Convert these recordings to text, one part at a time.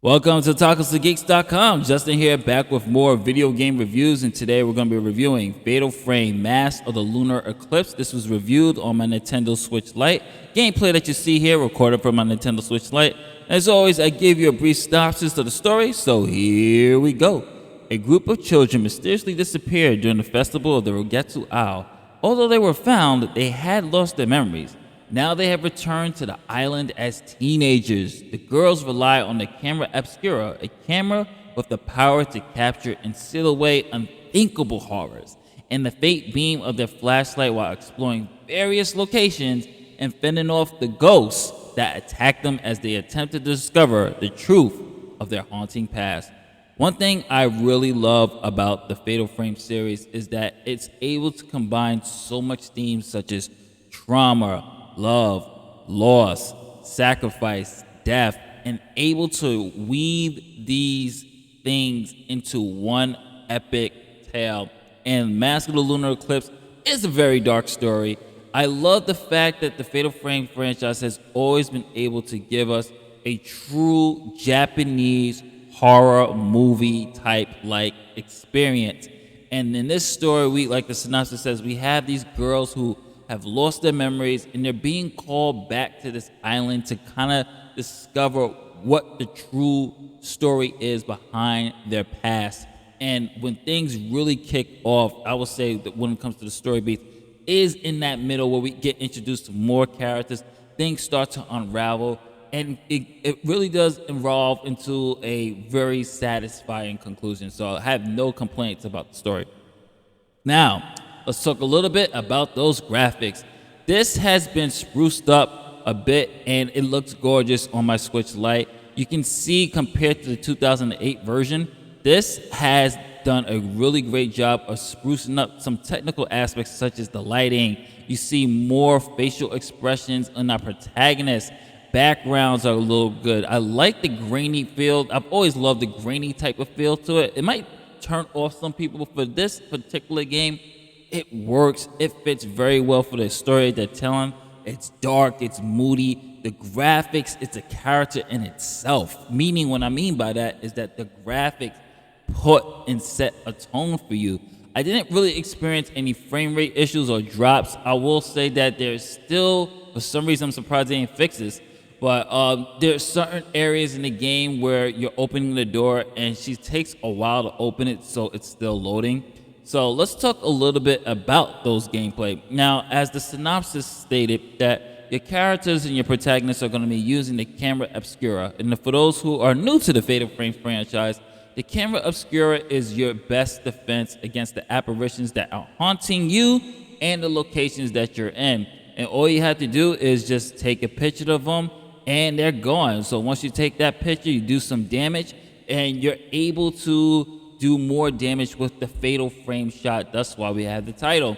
Welcome to TalkersToGeeks.com. Justin here, back with more video game reviews, and today we're going to be reviewing Fatal Frame: Mask of the Lunar Eclipse. This was reviewed on my Nintendo Switch Lite. Gameplay that you see here, recorded from my Nintendo Switch Lite. As always, I give you a brief synopsis of the story, so here we go. A group of children mysteriously disappeared during the festival of the Rogetsu Isle. Although they were found, they had lost their memories. Now they have returned to the island as teenagers. The girls rely on the Camera Obscura, a camera with the power to capture and seal away unthinkable horrors, and the faint beam of their flashlight while exploring various locations and fending off the ghosts that attack them as they attempt to discover the truth of their haunting past. One thing I really love about the Fatal Frame series is that it's able to combine so much themes such as trauma, love, loss, sacrifice, death, and able to weave these things into one epic tale. And Mask of the Lunar Eclipse is a very dark story. I love the fact that the Fatal Frame franchise has always been able to give us a true Japanese horror movie type like experience. And in this story, like the synopsis says, we have these girls who have lost their memories, and they're being called back to this island to kind of discover what the true story is behind their past. And when things really kick off, I will say that when it comes to the story beats, is in that middle where we get introduced to more characters, things start to unravel, and it really does evolve into a very satisfying conclusion. So I have no complaints about the story. Now, let's talk a little bit about those graphics. This has been spruced up a bit, and it looks gorgeous on my Switch Lite. You can see compared to the 2008 version, this has done a really great job of sprucing up some technical aspects such as the lighting. You see more facial expressions in our protagonists. Backgrounds are a little good. I like the grainy feel. I've always loved the grainy type of feel to it. It might turn off some people, for this particular game, it works. It fits very well for the story they're telling. It's dark, it's moody. The graphics, it's a character in itself. Meaning, what I mean by that is that the graphics put and set a tone for you. I didn't really experience any frame rate issues or drops. I will say that there's still, for some reason, I'm surprised they didn't fix this, but there's certain areas in the game where you're opening the door and she takes a while to open it, so it's still loading. So let's talk a little bit about those gameplay. Now, as the synopsis stated, that your characters and your protagonists are going to be using the Camera Obscura. And for those who are new to the Fatal Frame franchise, the Camera Obscura is your best defense against the apparitions that are haunting you and the locations that you're in. And all you have to do is just take a picture of them, and they're gone. So once you take that picture, you do some damage, and you're able to do more damage with the Fatal Frame shot. That's why we have the title.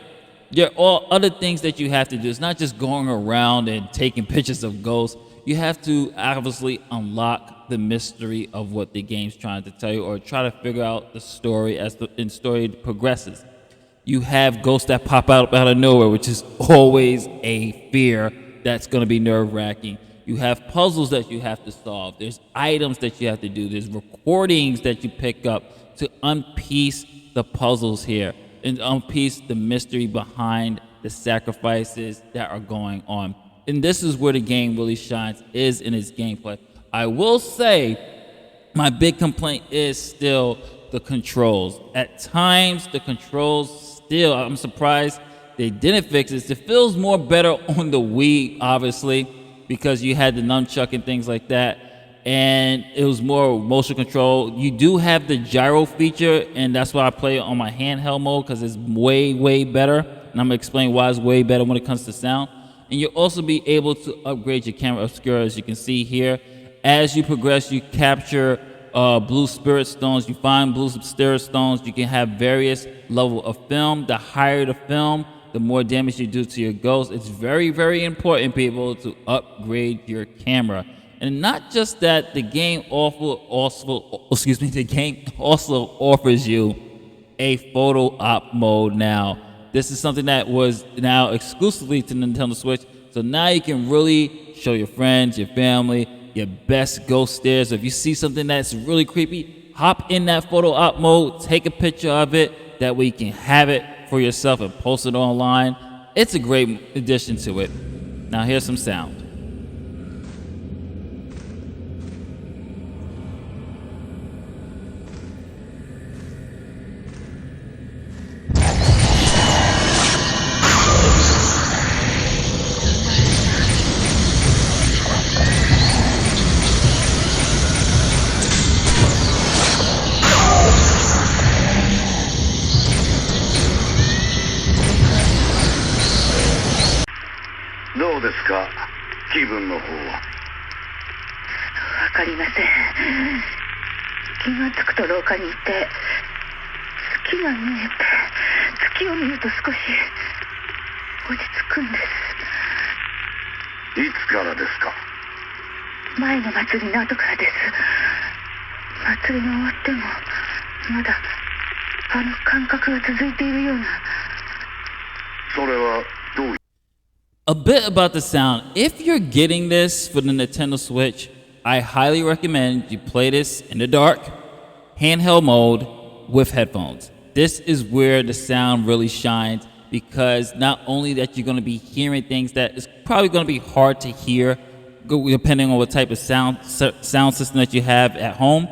There are all other things that you have to do. It's not just going around and taking pictures of ghosts. You have to obviously unlock the mystery of what the game's trying to tell you, or try to figure out the story as the story progresses. You have ghosts that pop out of nowhere, which is always a fear that's going to be nerve-wracking. You have puzzles that you have to solve. There's items that you have to do. There's recordings that you pick up to unpiece the puzzles here and unpiece the mystery behind the sacrifices that are going on. And this is where the game really shines, is in its gameplay. I will say my big complaint is still the controls. At times, the controls still, I'm surprised they didn't fix this. It feels more better on the Wii, obviously, because you had the nunchuck and things like that, and it was more motion control. You do have the gyro feature, and that's why I play it on my handheld mode, because it's way better, and I'm going to explain why it's way better when it comes to sound. And you'll also be able to upgrade your Camera Obscura, as you can see here. As you progress, you capture blue spirit stones. You find blue spirit stones. You can have various level of film. The higher the film, the more damage you do to your ghost. It's very important, people, to upgrade your camera. And not just that, the game also offers you a photo op mode now. This is something that was now exclusively to Nintendo Switch. So now you can really show your friends, your family, your best ghost stares. If you see something that's really creepy, hop in that photo op mode, take a picture of it. That way you can have it for yourself and post it online. It's a great addition to it. Now here's some sound. どうですか、気分の方は。わかりません。気がつくと廊下にいて、月が見えて、月を見ると少し落ち着くんです。いつからですか。前の祭りの後からです。祭りが終わってもまだあの感覚が続いているような。それはどういう。 A bit about the sound. If you're getting this for the Nintendo Switch, I highly recommend you play this in the dark, handheld mode with headphones. This is where the sound really shines, because not only that you're going to be hearing things that is probably going to be hard to hear depending on what type of sound system that you have at home,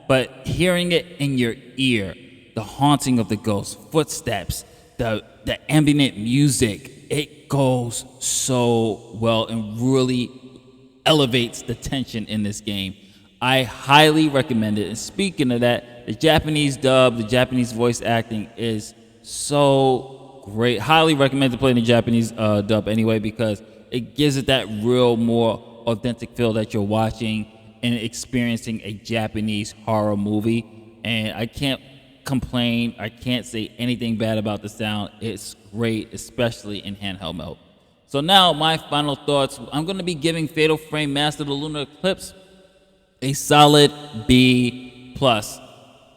but hearing it in your ear, the haunting of the ghosts, footsteps, the ambient music, it goes so well and really elevates the tension in this game. I highly recommend it. And speaking of that, the Japanese dub, the Japanese voice acting is so great. Highly recommend to play in the Japanese dub anyway, because it gives it that real, more authentic feel that you're watching and experiencing a Japanese horror movie. And I can't complain. I can't say anything bad about the sound. It's great, especially in handheld mode. So now my final thoughts. I'm going to be giving Fatal Frame Master of the Lunar Eclipse a solid B+.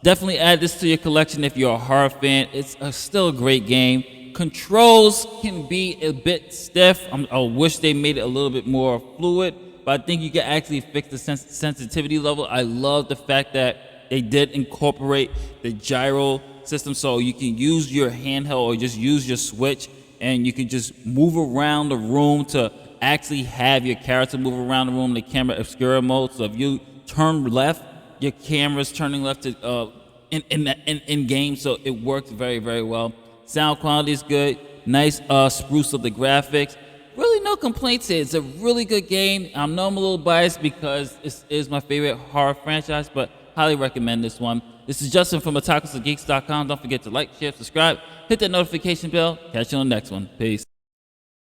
Definitely add this to your collection if you're a horror fan. It's still a great game. Controls can be a bit stiff. I wish they made it a little bit more fluid, but I think you can actually fix the sensitivity level. I love the fact that they did incorporate the gyro system, so you can use your handheld or just use your Switch, and you can just move around the room to actually have your character move around the room in the Camera Obscura mode. So if you turn left, your camera's turning left to in game, so it works very, very well. Sound quality is good. Nice spruce of the graphics. Really no complaints here. It's a really good game. I know I'm a little biased because this is my favorite horror franchise, but highly recommend this one. This is Justin from otakusandgeeks.com. Don't forget to like, share, subscribe, hit that notification bell. Catch you on the next one. Peace.